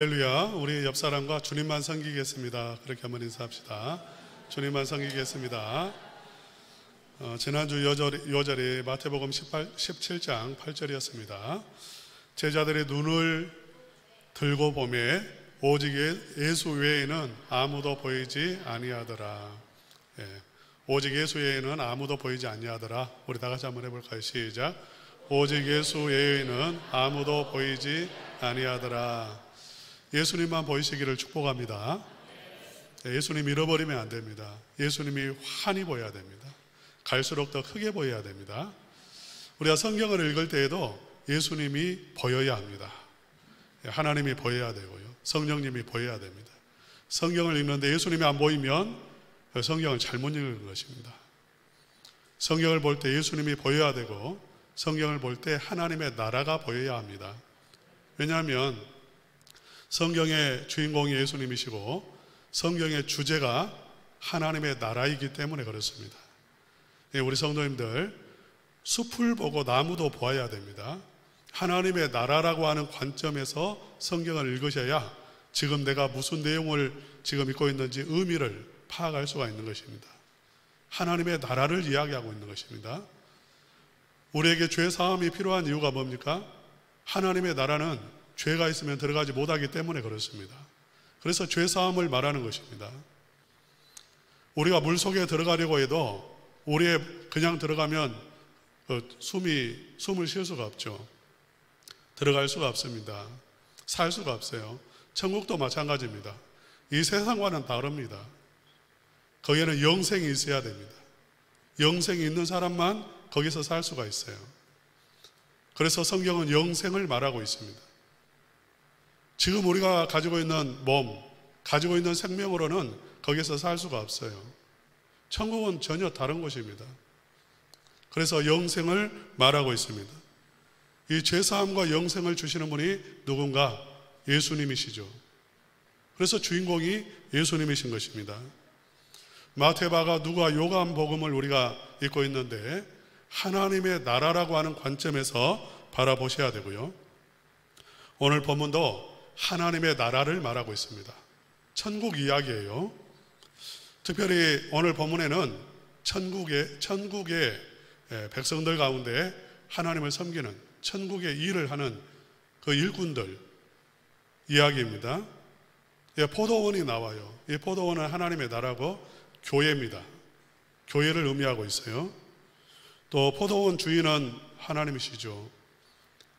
할렐루야. 우리 옆 사람과 주님만 섬기겠습니다. 그렇게 한번 인사합시다. 주님만 섬기겠습니다. 지난주 요절이 마태복음 17장 8절이었습니다. 제자들의 눈을 들고 보매 오직 예수 외에는 아무도 보이지 아니하더라. 오직 예수 외에는 아무도 보이지 아니하더라. 우리 다 같이 한번 해볼까요? 시작. 오직 예수 외에는 아무도 보이지 아니하더라. 예수님만 보이시기를 축복합니다. 예수님 잃어버리면 안 됩니다. 예수님이 환히 보여야 됩니다. 갈수록 더 크게 보여야 됩니다. 우리가 성경을 읽을 때에도 예수님이 보여야 합니다. 하나님이 보여야 되고요. 성령님이 보여야 됩니다. 성경을 읽는데 예수님이 안 보이면 성경을 잘못 읽는 것입니다. 성경을 볼 때 예수님이 보여야 되고 성경을 볼 때 하나님의 나라가 보여야 합니다. 왜냐하면 성경의 주인공이 예수님이시고 성경의 주제가 하나님의 나라이기 때문에 그렇습니다. 우리 성도님들, 숲을 보고 나무도 보아야 됩니다. 하나님의 나라라고 하는 관점에서 성경을 읽으셔야 지금 내가 무슨 내용을 지금 읽고 있는지 의미를 파악할 수가 있는 것입니다. 하나님의 나라를 이야기하고 있는 것입니다. 우리에게 죄 사함이 필요한 이유가 뭡니까? 하나님의 나라는 죄가 있으면 들어가지 못하기 때문에 그렇습니다. 그래서 죄 사함을 말하는 것입니다. 우리가 물속에 들어가려고 해도 우리에 그냥 들어가면 숨을 쉴 수가 없죠. 들어갈 수가 없습니다. 살 수가 없어요. 천국도 마찬가지입니다. 이 세상과는 다릅니다. 거기에는 영생이 있어야 됩니다. 영생이 있는 사람만 거기서 살 수가 있어요. 그래서 성경은 영생을 말하고 있습니다. 지금 우리가 가지고 있는 몸, 가지고 있는 생명으로는 거기서 살 수가 없어요. 천국은 전혀 다른 곳입니다. 그래서 영생을 말하고 있습니다. 이 죄사함과 영생을 주시는 분이 누군가? 예수님이시죠. 그래서 주인공이 예수님이신 것입니다. 마태바가 누가 요한복음을 우리가 읽고 있는데 하나님의 나라라고 하는 관점에서 바라보셔야 되고요. 오늘 본문도 하나님의 나라를 말하고 있습니다. 천국 이야기예요. 특별히 오늘 본문에는 천국의 백성들 가운데 하나님을 섬기는 천국의 일을 하는 그 일꾼들 이야기입니다. 포도원이 나와요. 이 포도원은 하나님의 나라고 교회입니다. 교회를 의미하고 있어요. 또 포도원 주인은 하나님이시죠.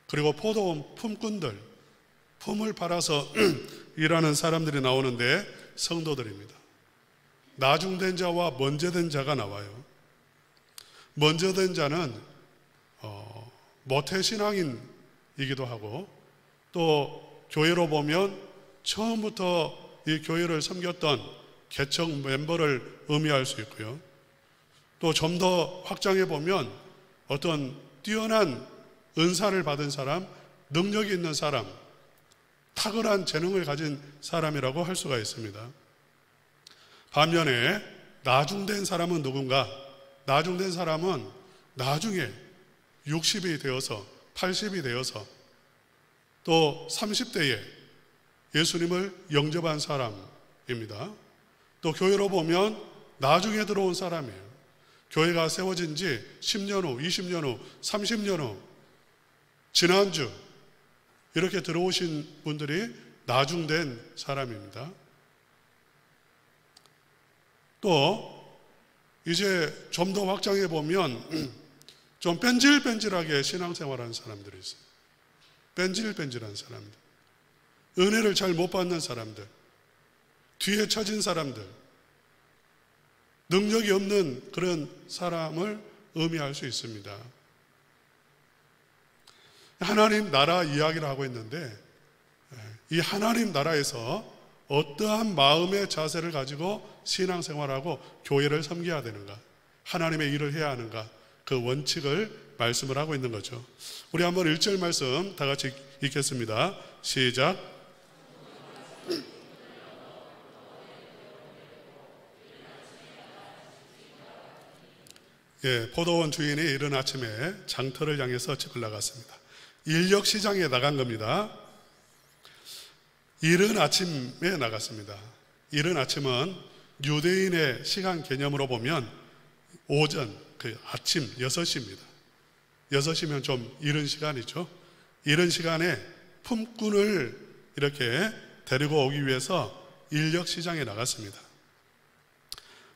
그리고 포도원 품꾼들, 품을 팔아서 일하는 사람들이 나오는데 성도들입니다. 나중된 자와 먼저된 자가 나와요. 먼저된 자는 모태신앙인이기도 하고 또 교회로 보면 처음부터 이 교회를 섬겼던 개척 멤버를 의미할 수 있고요. 또 좀 더 확장해 보면 어떤 뛰어난 은사를 받은 사람, 능력이 있는 사람, 탁월한 재능을 가진 사람이라고 할 수가 있습니다. 반면에 나중된 사람은 누군가? 나중된 사람은 나중에 60이 되어서 80이 되어서 또 30대에 예수님을 영접한 사람입니다. 또 교회로 보면 나중에 들어온 사람이에요. 교회가 세워진 지 10년 후, 20년 후, 30년 후, 지난주 이렇게 들어오신 분들이 나중된 사람입니다. 또 이제 좀 더 확장해 보면 좀 뺀질뺀질하게 신앙생활하는 사람들이 있어요. 뺀질뺀질한 사람들, 은혜를 잘 못 받는 사람들, 뒤에 처진 사람들, 능력이 없는 그런 사람을 의미할 수 있습니다. 하나님 나라 이야기를 하고 있는데 이 하나님 나라에서 어떠한 마음의 자세를 가지고 신앙생활하고 교회를 섬겨야 되는가, 하나님의 일을 해야 하는가, 그 원칙을 말씀을 하고 있는 거죠. 우리 한번 1절 말씀 다 같이 읽겠습니다. 시작. 포도원 주인이 이른 아침에 장터를 향해서 집을 나갔습니다. 인력시장에 나간 겁니다. 이른 아침에 나갔습니다. 이른 아침은 유대인의 시간 개념으로 보면 오전, 아침 6시입니다. 6시면 좀 이른 시간이죠. 이른 시간에 품꾼을 이렇게 데리고 오기 위해서 인력시장에 나갔습니다.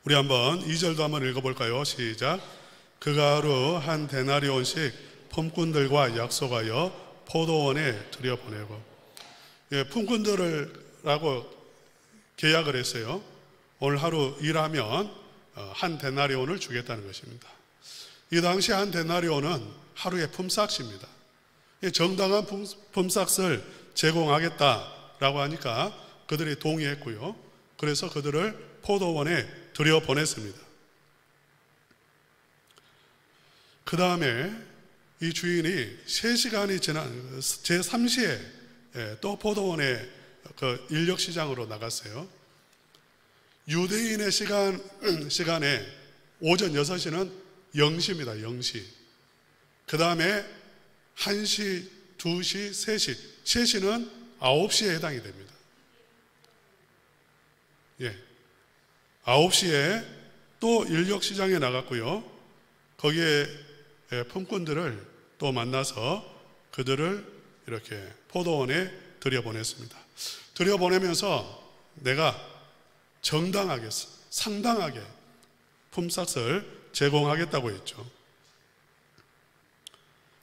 우리 한번 2절도 한번 읽어볼까요? 시작. 그가 하루 한 데나리온씩 품꾼들과 약속하여 포도원에 들여보내고, 품꾼들하고 계약을 했어요. 오늘 하루 일하면 한 데나리온을 주겠다는 것입니다. 이 당시 한 데나리온은 하루의 품삯입니다. 정당한 품삯을 제공하겠다라고 하니까 그들이 동의했고요. 그래서 그들을 포도원에 들여보냈습니다. 그 다음에 이 주인이 3시간이 지난 제3시에 또 포도원에 그 인력시장으로 나갔어요. 유대인의 시간에 오전 6시는 0시입니다. 0시. 그 다음에 1시, 2시, 3시. 3시는 9시에 해당이 됩니다. 9시에 또 인력시장에 나갔고요. 거기에 품꾼들을 또 만나서 그들을 이렇게 포도원에 들여보냈습니다. 들여보내면서 내가 정당하게, 상당하게 품삯을 제공하겠다고 했죠.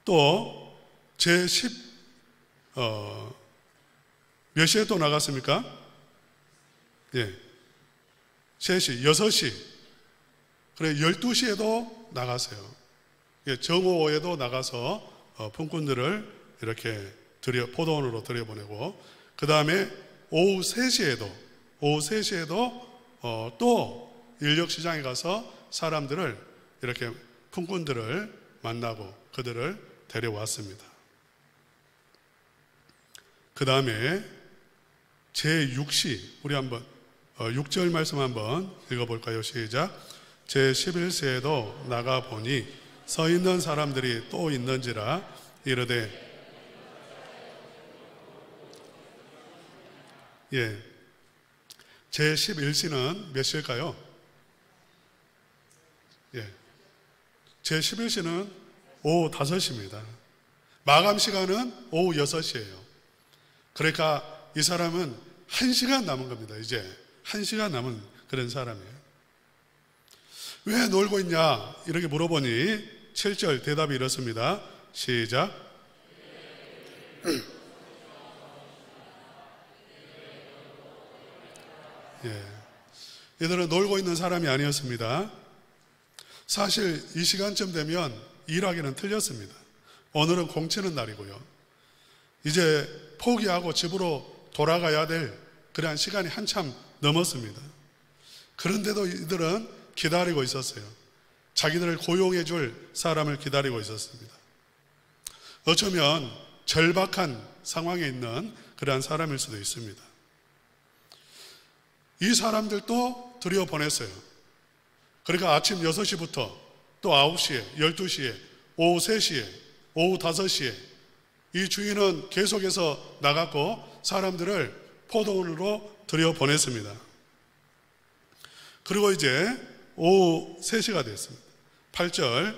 또 몇 시에 또 나갔습니까? 3시, 6시, 그래 12시에도 나갔어요. 정오에도 나가서 품꾼들을 이렇게 포도원으로 들여보내고, 그 다음에 오후 3시에도 또 인력시장에 가서 사람들을 이렇게 품꾼들을 만나고 그들을 데려왔습니다. 그 다음에 제6시, 우리 한번 6절 말씀 한번 읽어볼까요? 시작. 제11시에도 나가보니 서 있는 사람들이 또 있는지라 이르되, 제11시는 몇 시일까요? 제11시는 오후 5시입니다. 마감 시간은 오후 6시예요. 그러니까 이 사람은 1시간 남은 겁니다. 이제 1시간 남은 그런 사람이에요. 왜 놀고 있냐? 이렇게 물어보니 7절 대답이 이렇습니다. 시작. 이들은 놀고 있는 사람이 아니었습니다. 사실 이 시간쯤 되면 일하기는 틀렸습니다. 오늘은 공치는 날이고요. 이제 포기하고 집으로 돌아가야 될 그러한 시간이 한참 넘었습니다. 그런데도 이들은 기다리고 있었어요. 자기들을 고용해 줄 사람을 기다리고 있었습니다. 어쩌면 절박한 상황에 있는 그러한 사람일 수도 있습니다. 이 사람들도 들여보냈어요. 그러니까 아침 6시부터 또 9시에, 12시에, 오후 3시에, 오후 5시에 이 주인은 계속해서 나갔고 사람들을 포도원으로 들여보냈습니다. 그리고 이제 오후 3시가 됐습니다. 8절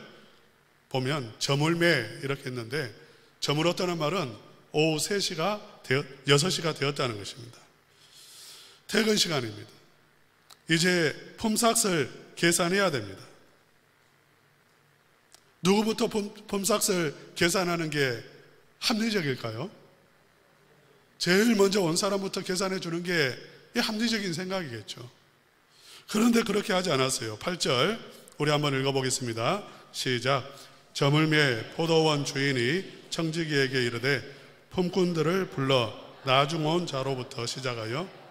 보면 저물매 이렇게 했는데, 저물었다는 말은 오후 6시가 되었다는 것입니다. 퇴근 시간입니다. 이제 품삯을 계산해야 됩니다. 누구부터 품삯을 계산하는 게 합리적일까요? 제일 먼저 온 사람부터 계산해 주는 게 합리적인 생각이겠죠. 그런데 그렇게 하지 않았어요. 8절 우리 한번 읽어보겠습니다. 시작. 저물매 포도원 주인이 청지기에게 이르되 품꾼들을 불러 나중 온 자로부터 시작하여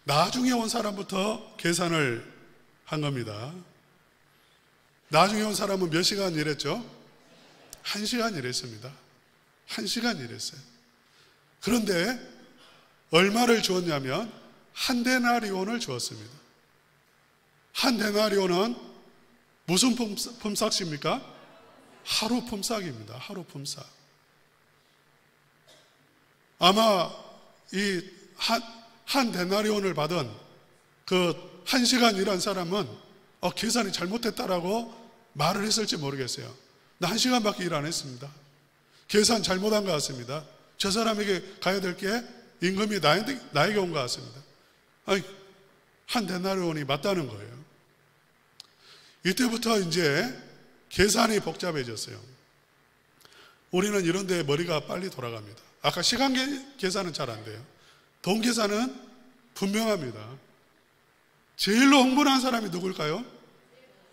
나중에 온 사람부터 계산을 한 겁니다. 나중에 온 사람은 몇 시간 일했죠? 1시간 일했습니다. 1시간 일했어요. 그런데 얼마를 주었냐면 한 데나리온을 주었습니다. 한 데나리온은 무슨 품삯입니까? 하루 품삯입니다. 하루 품삯. 아마 이 한 데나리온을 받은 그 1시간 일한 사람은 계산이 잘못됐다라고 말을 했을지 모르겠어요. 나 1시간밖에 일 안 했습니다. 계산 잘못한 것 같습니다. 저 사람에게 가야 될 게 임금이 나에게 온 것 같습니다. 아니, 한 데나리온이 맞다는 거예요. 이때부터 이제 계산이 복잡해졌어요. 우리는 이런 데 머리가 빨리 돌아갑니다. 아까 시간 계산은 잘 안 돼요. 돈 계산은 분명합니다. 제일로 흥분한 사람이 누굴까요?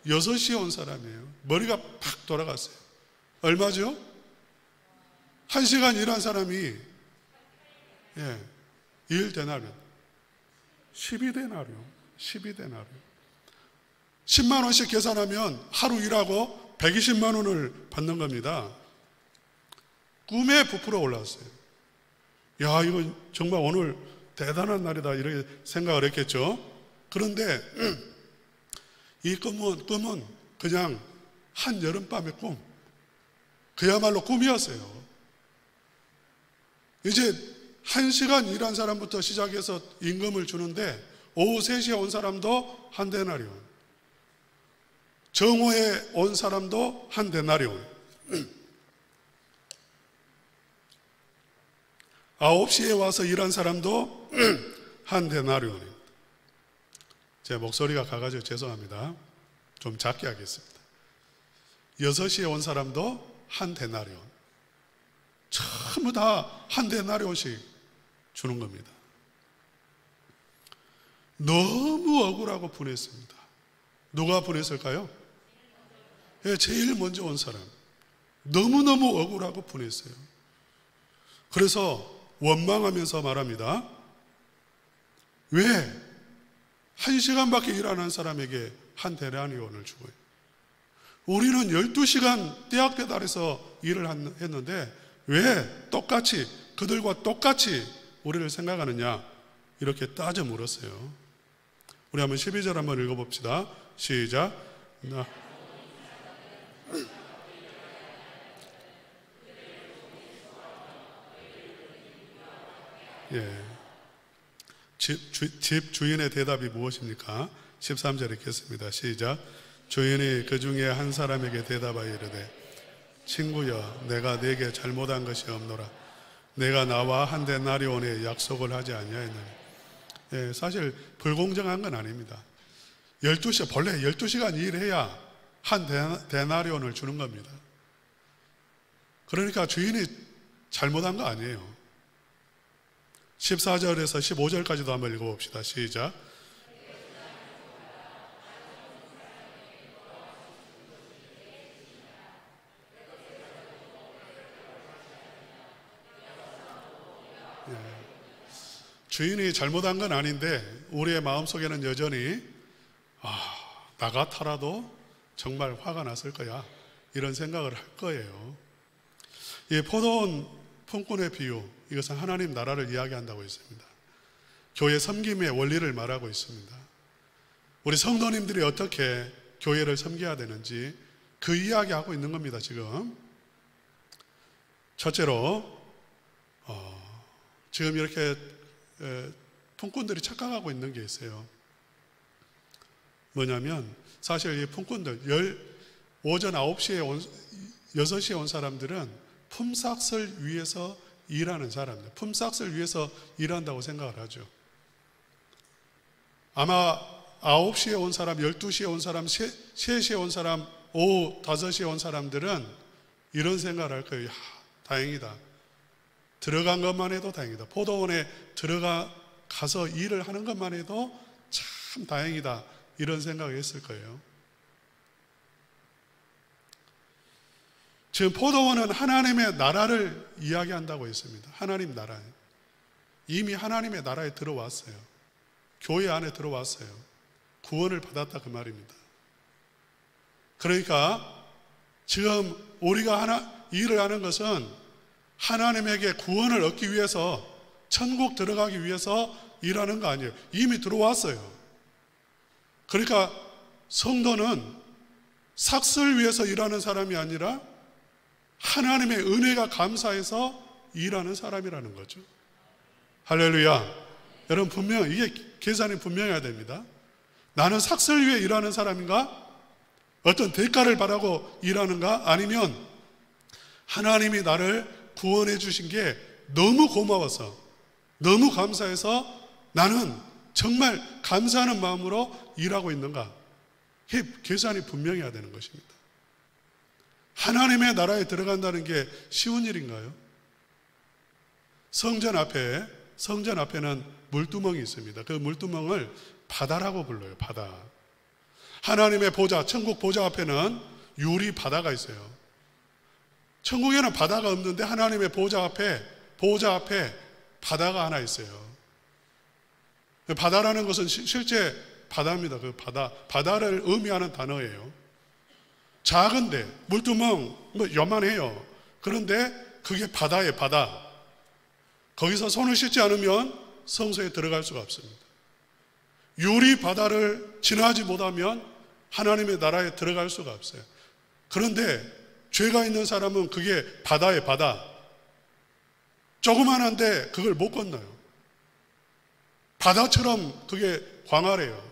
6시에 온 사람이에요. 머리가 팍 돌아갔어요. 얼마죠? 1시간 일한 사람이 1데나리온 12데나리온 10만 원씩 계산하면 하루 일하고 120만 원을 받는 겁니다. 꿈에 부풀어 올라왔어요. 야, 이거 정말 오늘 대단한 날이다 이렇게 생각을 했겠죠. 그런데 이 꿈은 그냥 한 여름밤의 꿈, 그야말로 꿈이었어요. 이제 1시간 일한 사람부터 시작해서 임금을 주는데 오후 3시에 온 사람도 한 데나리온, 정오에 온 사람도 한 데나리온, 9시에 와서 일한 사람도 한 데나리온입니다. 제 목소리가 가가지고 죄송합니다. 좀 작게 하겠습니다. 6시에 온 사람도 한 데나리온, 전부 다 한 데나리온씩 주는 겁니다. 너무 억울하고 분했습니다. 누가 분했을까요? 제일 먼저 온 사람. 너무너무 억울하고 분했어요. 그래서 원망하면서 말합니다. 왜 1시간밖에 일 안 한 사람에게 한 데나리온을 주고요? 우리는 12시간 떼약 배달해서 일을 했는데 왜 똑같이, 그들과 똑같이 우리를 생각하느냐, 이렇게 따져 물었어요. 우리 한번 12절 한번 읽어봅시다. 시작. 집 주인의 대답이 무엇입니까? 13절 읽겠습니다. 시작. 주인이 그 중에 한 사람에게 대답하여 이르되 친구여, 내가 네게 잘못한 것이 없노라. 내가 나와 한 데나리온의 약속을 하지 아니하였느니. 사실 불공정한 건 아닙니다. 12시, 본래 12시간 일해야 한 데나리온을 주는 겁니다. 그러니까 주인이 잘못한 거 아니에요. 14절에서 15절까지도 한번 읽어봅시다. 시작. 주인이 잘못한 건 아닌데 우리의 마음속에는 여전히 나 같아라도 정말 화가 났을 거야, 이런 생각을 할 거예요. 이 포도원 품꾼의 비유, 이것은 하나님 나라를 이야기한다고 했습니다. 교회 섬김의 원리를 말하고 있습니다. 우리 성도님들이 어떻게 교회를 섬겨야 되는지 그 이야기하고 있는 겁니다. 지금 첫째로 지금 이렇게 품꾼들이 착각하고 있는 게 있어요. 뭐냐면 사실 이 품꾼들 오전 9시에 6시에 온 사람들은 품삯을 위해서 일하는 사람들, 품삯을 위해서 일한다고 생각을 하죠. 아마 9시에 온 사람, 12시에 온 사람, 3시에 온 사람, 오후 5시에 온 사람들은 이런 생각을 할 거예요. 다행이다. 들어간 것만 해도 다행이다. 포도원에 가서 일을 하는 것만 해도 참 다행이다. 이런 생각을 했을 거예요. 지금 포도원은 하나님의 나라를 이야기한다고 했습니다. 하나님 나라. 이미 하나님의 나라에 들어왔어요. 교회 안에 들어왔어요. 구원을 받았다 그 말입니다. 그러니까 지금 우리가 일을 하는 것은 하나님에게 구원을 얻기 위해서, 천국 들어가기 위해서 일하는 거 아니에요. 이미 들어왔어요. 그러니까 성도는 삭슬 위해서 일하는 사람이 아니라 하나님의 은혜가 감사해서 일하는 사람이라는 거죠. 할렐루야. 여러분, 분명 이게 계산이 분명해야 됩니다. 나는 삭설 위해 일하는 사람인가? 어떤 대가를 바라고 일하는가? 아니면 하나님이 나를 구원해 주신 게 너무 고마워서, 너무 감사해서 나는 정말 감사하는 마음으로 일하고 있는가? 이게 계산이 분명해야 되는 것입니다. 하나님의 나라에 들어간다는 게 쉬운 일인가요? 성전 앞에는 물두멍이 있습니다. 그 물두멍을 바다라고 불러요. 바다. 하나님의 보좌, 천국 보좌 앞에는 유리 바다가 있어요. 천국에는 바다가 없는데 하나님의 보좌 앞에 바다가 하나 있어요. 바다라는 것은 실제 바다입니다. 그 바다를 의미하는 단어예요. 작은데 물두멍 요만해요. 그런데 그게 바다예요. 바다. 거기서 손을 씻지 않으면 성소에 들어갈 수가 없습니다. 유리 바다를 지나지 못하면 하나님의 나라에 들어갈 수가 없어요. 그런데 죄가 있는 사람은 그게 바다예요. 바다. 조그만한데 그걸 못 건너요. 바다처럼 그게 광활해요.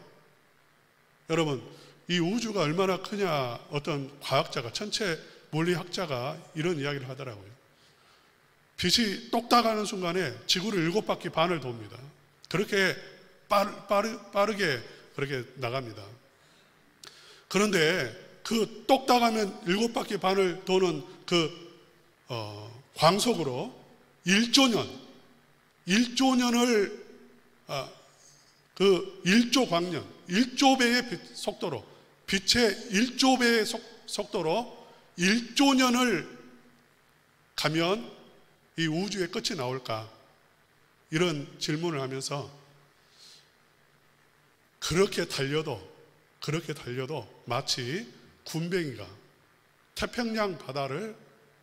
여러분, 이 우주가 얼마나 크냐, 어떤 과학자가, 천체 물리학자가 이런 이야기를 하더라고요. 빛이 똑딱하는 순간에 지구를 7바퀴 반을 돕니다. 그렇게 빠르게 그렇게 나갑니다. 그런데 그 똑딱하면 7바퀴 반을 도는 그 광속으로 1조 년을 그 1조 광년, 1조 배의 속도로, 빛의 1조 배의 속도로 1조 년을 가면 이 우주의 끝이 나올까? 이런 질문을 하면서 그렇게 달려도 마치 군뱅이가 태평양 바다를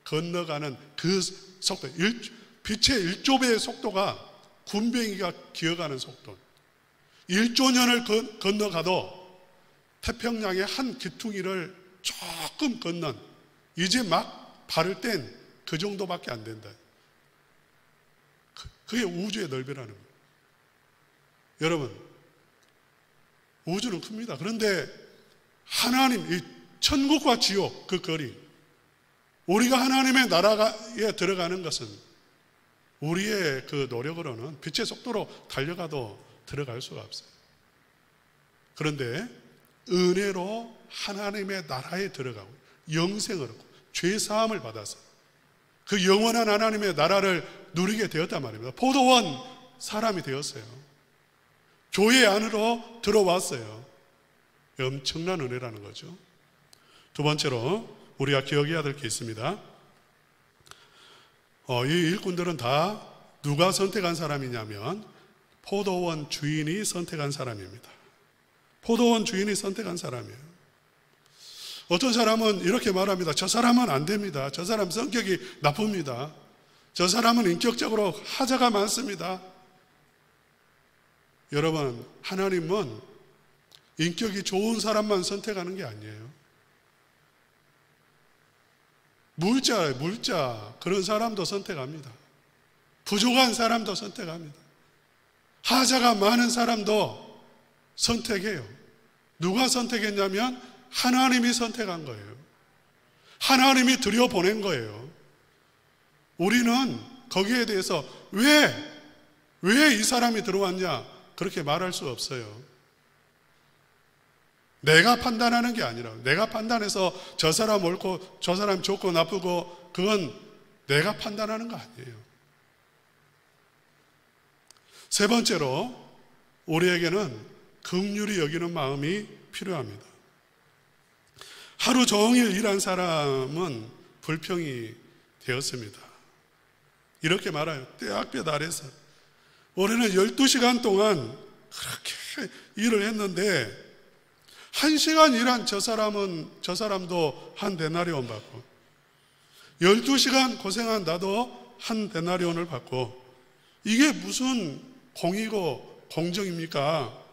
건너가는 그 속도, 빛의 1조 배의 속도가 군뱅이가 기어가는 속도. 1조 년을 건너가도 태평양의 한 기퉁이를 조금 건넌, 이제 막 발을 뗀 그 정도밖에 안 된다. 그게 우주의 넓이라는 거예요. 여러분, 우주는 큽니다. 그런데 하나님, 이 천국과 지옥, 그 거리, 우리가 하나님의 나라에 들어가는 것은 우리의 그 노력으로는 빛의 속도로 달려가도 들어갈 수가 없어요. 그런데 은혜로 하나님의 나라에 들어가고 영생을 얻고 죄사함을 받아서 그 영원한 하나님의 나라를 누리게 되었단 말입니다. 포도원 사람이 되었어요. 교회 안으로 들어왔어요. 엄청난 은혜라는 거죠. 두 번째로 우리가 기억해야 될 게 있습니다. 이 일꾼들은 다 누가 선택한 사람이냐면 포도원 주인이 선택한 사람입니다. 포도원 주인이 선택한 사람이에요. 어떤 사람은 이렇게 말합니다. 저 사람은 안 됩니다. 저 사람 성격이 나쁩니다. 저 사람은 인격적으로 하자가 많습니다. 여러분, 하나님은 인격이 좋은 사람만 선택하는 게 아니에요. 물자 그런 사람도 선택합니다. 부족한 사람도 선택합니다. 하자가 많은 사람도 선택해요. 누가 선택했냐면 하나님이 선택한 거예요. 하나님이 들여보낸 거예요. 우리는 거기에 대해서 왜 이 사람이 들어왔냐 그렇게 말할 수 없어요. 내가 판단하는 게 아니라, 내가 판단해서 저 사람 옳고 저 사람 좋고 나쁘고 그건 내가 판단하는 거 아니에요. 세 번째로 우리에게는 긍휼히 여기는 마음이 필요합니다. 하루 종일 일한 사람은 불평이 되었습니다. 이렇게 말해요. 떼학볕 아래서 올해는 12시간 동안 그렇게 일을 했는데 1시간 일한 저 사람도 한 데나리온 받고 12시간 고생한 나도 한 데나리온을 받고 이게 무슨 공이고 공정입니까?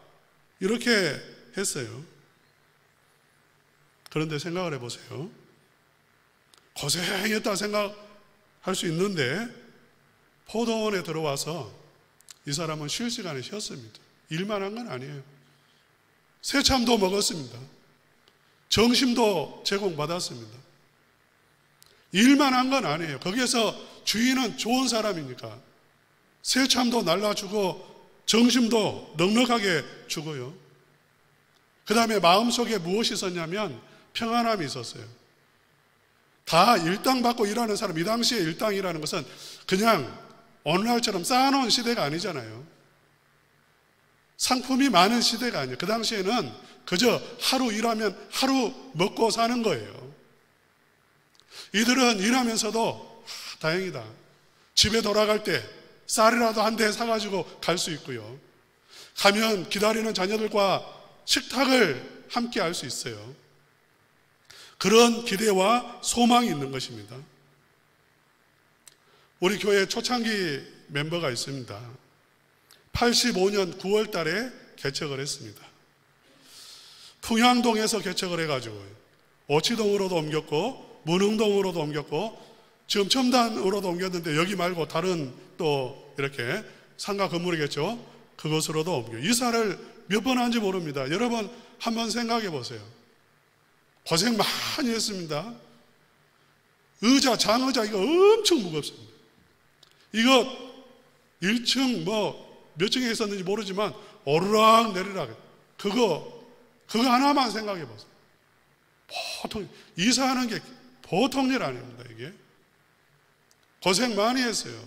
이렇게 했어요. 그런데 생각을 해보세요. 고생했다 생각할 수 있는데 포도원에 들어와서 이 사람은 쉴 시간에 쉬었습니다. 일만 한 건 아니에요. 새참도 먹었습니다. 정심도 제공받았습니다. 일만 한 건 아니에요. 거기에서 주인은 좋은 사람이니까 새참도 날라주고 정심도 넉넉하게 주고요. 그 다음에 마음속에 무엇이 있었냐면 평안함이 있었어요. 다 일당 받고 일하는 사람, 이 당시에 일당이라는 것은 그냥 오늘날처럼 쌓아놓은 시대가 아니잖아요. 상품이 많은 시대가 아니에요. 그 당시에는 그저 하루 일하면 하루 먹고 사는 거예요. 이들은 일하면서도 다행이다, 집에 돌아갈 때 쌀이라도 한 대 사가지고 갈 수 있고요. 가면 기다리는 자녀들과 식탁을 함께 할 수 있어요. 그런 기대와 소망이 있는 것입니다. 우리 교회 초창기 멤버가 있습니다. 85년 9월 달에 개척을 했습니다. 풍향동에서 개척을 해가지고 오치동으로도 옮겼고 문흥동으로도 옮겼고 지금 첨단으로도 옮겼는데 여기 말고 다른 또 이렇게 상가 건물이겠죠. 그것으로도 옮겨. 이사를 몇 번 한지 모릅니다. 여러분 한번 생각해 보세요. 고생 많이 했습니다. 의자, 장의자 이거 엄청 무겁습니다. 이거 1층 몇 층에 있었는지 모르지만 오르락 내리락 그거 하나만 생각해 보세요. 보통 이사하는 게 보통 일 아닙니다. 이게 고생 많이 했어요.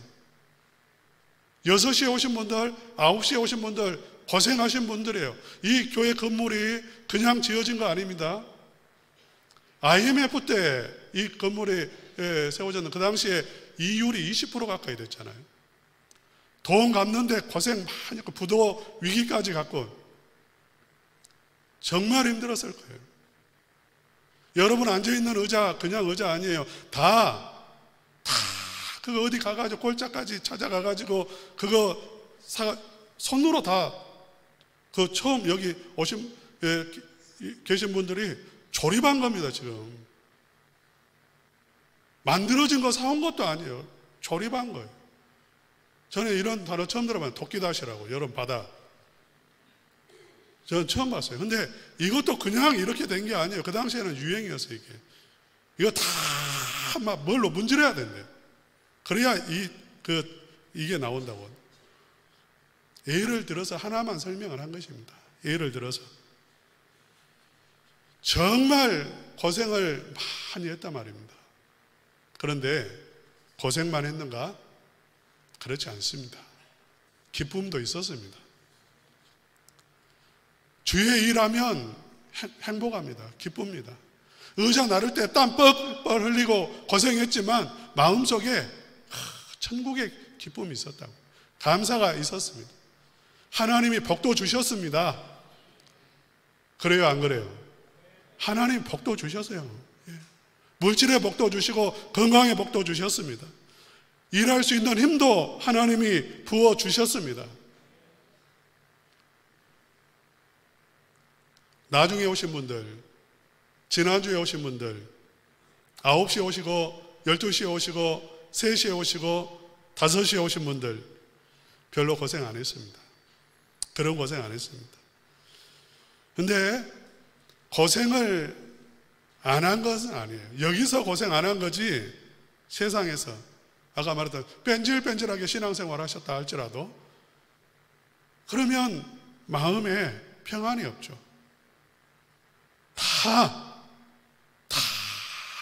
6시에 오신 분들, 9시에 오신 분들 고생하신 분들이에요. 이 교회 건물이 그냥 지어진 거 아닙니다. IMF 때 이 건물이 세워졌는 그 당시에 이율이 20% 가까이 됐잖아요. 돈 갚는데 고생 많이 했고 부도 위기까지 갔고 정말 힘들었을 거예요. 여러분 앉아있는 의자 그냥 의자 아니에요. 다 그거 어디 가가지고 꼴짝까지 찾아가가지고 그거 손으로 다 그 처음 여기 계신 분들이 조립한 겁니다. 지금 만들어진 거 사온 것도 아니에요. 조립한 거예요. 저는 이런 단어 처음 들어봐요. 도끼다시라고. 여러분 바다. 저는 처음 봤어요. 근데 이것도 그냥 이렇게 된 게 아니에요. 그 당시에는 유행이었어요. 이거 다 막 뭘로 문질러야 된대요. 그래야 이게 나온다고. 예를 들어서 하나만 설명을 한 것입니다. 예를 들어서 정말 고생을 많이 했단 말입니다. 그런데 고생만 했는가? 그렇지 않습니다. 기쁨도 있었습니다. 주의 일하면 행복합니다. 기쁩니다. 의자 나를 때 땀 뻘뻘 흘리고 고생했지만 마음속에 천국의 기쁨이 있었다고. 감사가 있었습니다. 하나님이 복도 주셨습니다. 그래요, 안 그래요? 하나님 복도 주셨어요. 물질의 복도 주시고 건강의 복도 주셨습니다. 일할 수 있는 힘도 하나님이 부어 주셨습니다. 나중에 오신 분들, 지난주에 오신 분들 9시에 오시고 12시에 오시고 3시에 오시고 5시에 오신 분들 별로 고생 안 했습니다. 그런 고생 안 했습니다. 근데 고생을 안 한 것은 아니에요. 여기서 고생 안 한 거지 세상에서 아까 말했던 뺀질뺀질하게 신앙생활 하셨다 할지라도 그러면 마음에 평안이 없죠. 다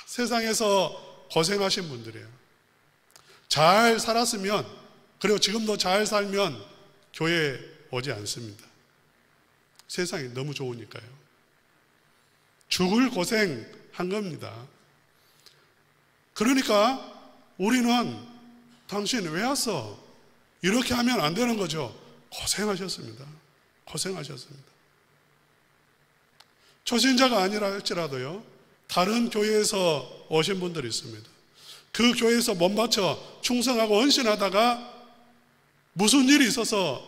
세상에서 고생하신 분들이에요. 잘 살았으면 그리고 지금도 잘 살면 교회에 오지 않습니다. 세상이 너무 좋으니까요. 죽을 고생한 겁니다. 그러니까 우리는 당신 왜 왔어? 이렇게 하면 안 되는 거죠. 고생하셨습니다. 고생하셨습니다. 초신자가 아니라 할지라도요, 다른 교회에서 오신 분들이 있습니다. 그 교회에서 몸바쳐 충성하고 헌신하다가 무슨 일이 있어서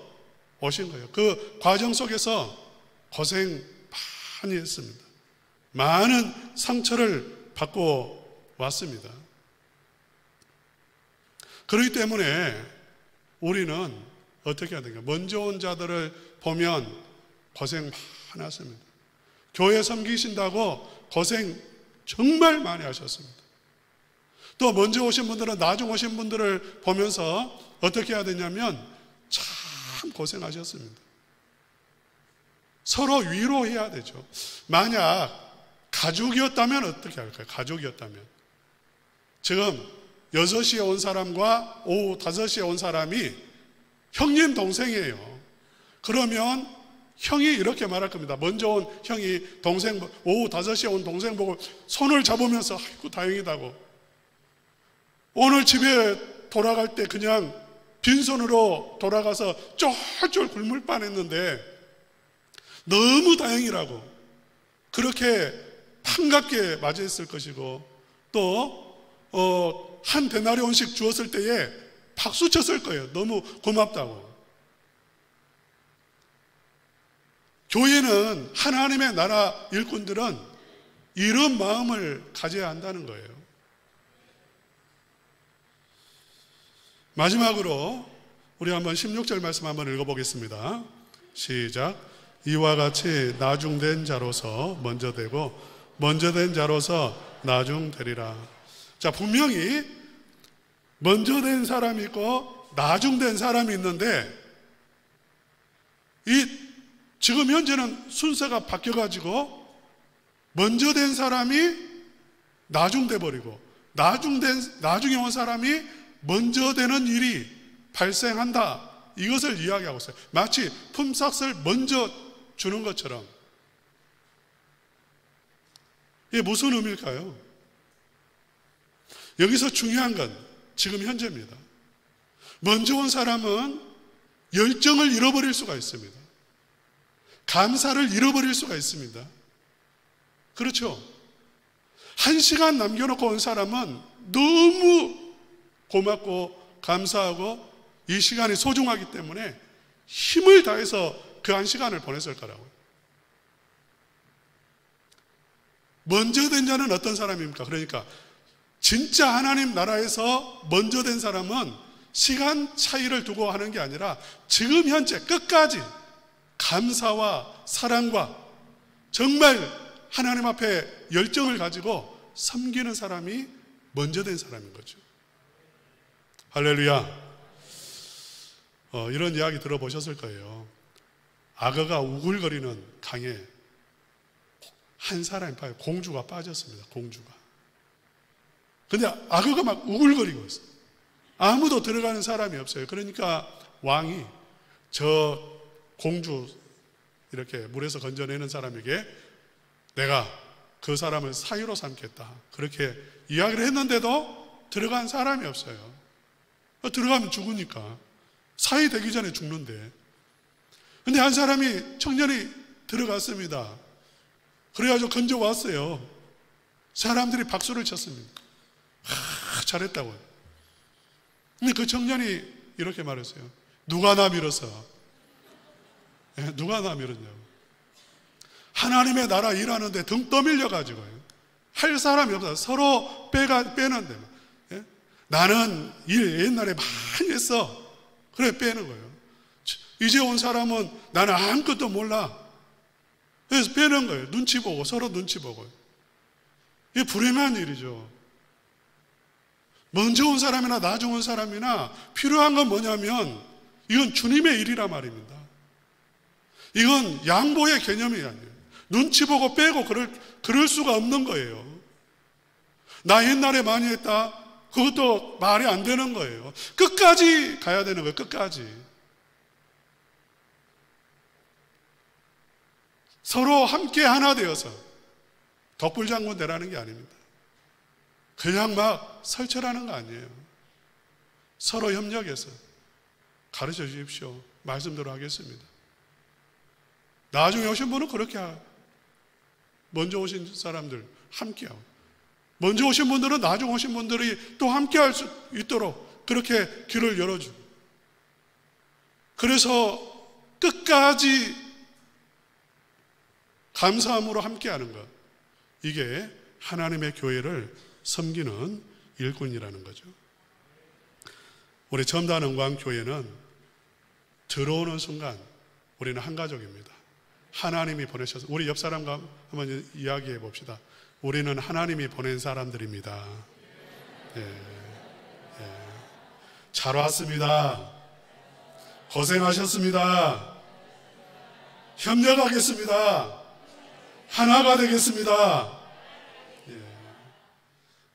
오신 거예요. 그 과정 속에서 고생 많이 했습니다. 많은 상처를 받고 왔습니다. 그렇기 때문에 우리는 어떻게 해야 되는가? 먼저 온 자들을 보면 고생 많았습니다. 교회 섬기신다고 고생 정말 많이 하셨습니다. 또 먼저 오신 분들은 나중 오신 분들을 보면서 어떻게 해야 되냐면 참 고생하셨습니다. 서로 위로해야 되죠. 만약 가족이었다면 어떻게 할까요? 가족이었다면 지금 6시에 온 사람과 오후 5시에 온 사람이 형님 동생이에요. 그러면 형이 이렇게 말할 겁니다. 먼저 온 형이 동생, 오후 5시에 온 동생 보고 손을 잡으면서 아이고 다행이다고, 오늘 집에 돌아갈 때 그냥 빈손으로 돌아가서 쫄쫄 굶을 뻔했는데 너무 다행이라고 그렇게 반갑게 맞이했을 것이고, 또 한 데나리온씩 주었을 때에 박수 쳤을 거예요. 너무 고맙다고. 교회는, 하나님의 나라 일꾼들은 이런 마음을 가져야 한다는 거예요. 마지막으로 우리 한번 16절 말씀 한번 읽어보겠습니다. 시작. 이와 같이 나중된 자로서 먼저 되고 먼저 된 자로서 나중되리라. 자, 분명히 먼저 된 사람이 있고 나중된 사람이 있는데, 지금 현재는 순서가 바뀌어가지고 먼저 된 사람이 나중돼 버리고 나중에 온 사람이 먼저 되는 일이 발생한다, 이것을 이야기하고 있어요. 마치 품삯을 먼저 주는 것처럼. 이게 무슨 의미일까요? 여기서 중요한 건 지금 현재입니다. 먼저 온 사람은 열정을 잃어버릴 수가 있습니다. 감사를 잃어버릴 수가 있습니다. 그렇죠? 1시간 남겨놓고 온 사람은 너무 고맙고 감사하고 이 시간이 소중하기 때문에 힘을 다해서 그 1시간을 보냈을 거라고요. 먼저 된 자는 어떤 사람입니까? 그러니까 진짜 하나님 나라에서 먼저 된 사람은 시간 차이를 두고 하는 게 아니라 지금 현재 끝까지 감사와 사랑과 정말 하나님 앞에 열정을 가지고 섬기는 사람이 먼저 된 사람인 거죠. 할렐루야. 이런 이야기 들어보셨을 거예요. 악어가 우글거리는 강에 한 사람이 공주가 빠졌습니다. 공주가. 근데 악어가 막 우글거리고 있어요. 아무도 들어가는 사람이 없어요. 그러니까 왕이 저 공주 이렇게 물에서 건져내는 사람에게 내가 그 사람을 사유로 삼겠다, 그렇게 이야기를 했는데도 들어간 사람이 없어요. 들어가면 죽으니까. 사이 되기 전에 죽는데. 근데 한 사람이, 청년이 들어갔습니다. 그래가지고 건져왔어요. 사람들이 박수를 쳤습니다. 잘했다고요. 근데 그 청년이 이렇게 말했어요. 누가 나 밀었어? 누가 나 밀었냐고. 하나님의 나라 일하는데 등 떠밀려가지고요. 할 사람이 없어요. 서로 빼는데. 나는 일 옛날에 많이 했어. 그래, 빼는 거예요. 이제 온 사람은 나는 아무것도 몰라. 그래서 빼는 거예요. 눈치 보고, 서로 눈치 보고. 이게 불행한 일이죠. 먼저 온 사람이나 나중 온 사람이나 필요한 건 뭐냐면 이건 주님의 일이란 말입니다. 이건 양보의 개념이 아니에요. 눈치 보고 빼고 그럴 수가 없는 거예요. 나 옛날에 많이 했다, 그것도 말이 안 되는 거예요. 끝까지 가야 되는 거예요. 끝까지. 서로 함께 하나 되어서 독불장군 되라는 게 아닙니다. 그냥 막 설철하는 거 아니에요. 서로 협력해서 가르쳐 주십시오. 말씀대로 하겠습니다. 나중에 오신 분은 그렇게 먼저 오신 사람들 함께하고, 먼저 오신 분들은 나중 오신 분들이 또 함께할 수 있도록 그렇게 길을 열어주고, 그래서 끝까지 감사함으로 함께하는 것, 이게 하나님의 교회를 섬기는 일꾼이라는 거죠. 우리 첨단은광 교회는 들어오는 순간 우리는 한 가족입니다. 하나님이 보내셔서 우리 옆 사람과 한번 이야기해 봅시다. 우리는 하나님이 보낸 사람들입니다. 잘 왔습니다. 고생하셨습니다. 협력하겠습니다. 하나가 되겠습니다.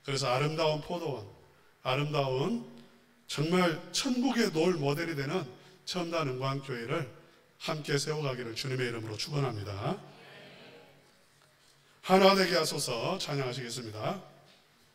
그래서 아름다운 포도원, 아름다운 정말 천국의 놀 모델이 되는 첨단 은광교회를 함께 세워가기를 주님의 이름으로 축원합니다. 하나 되게 하소서. 찬양하시겠습니다.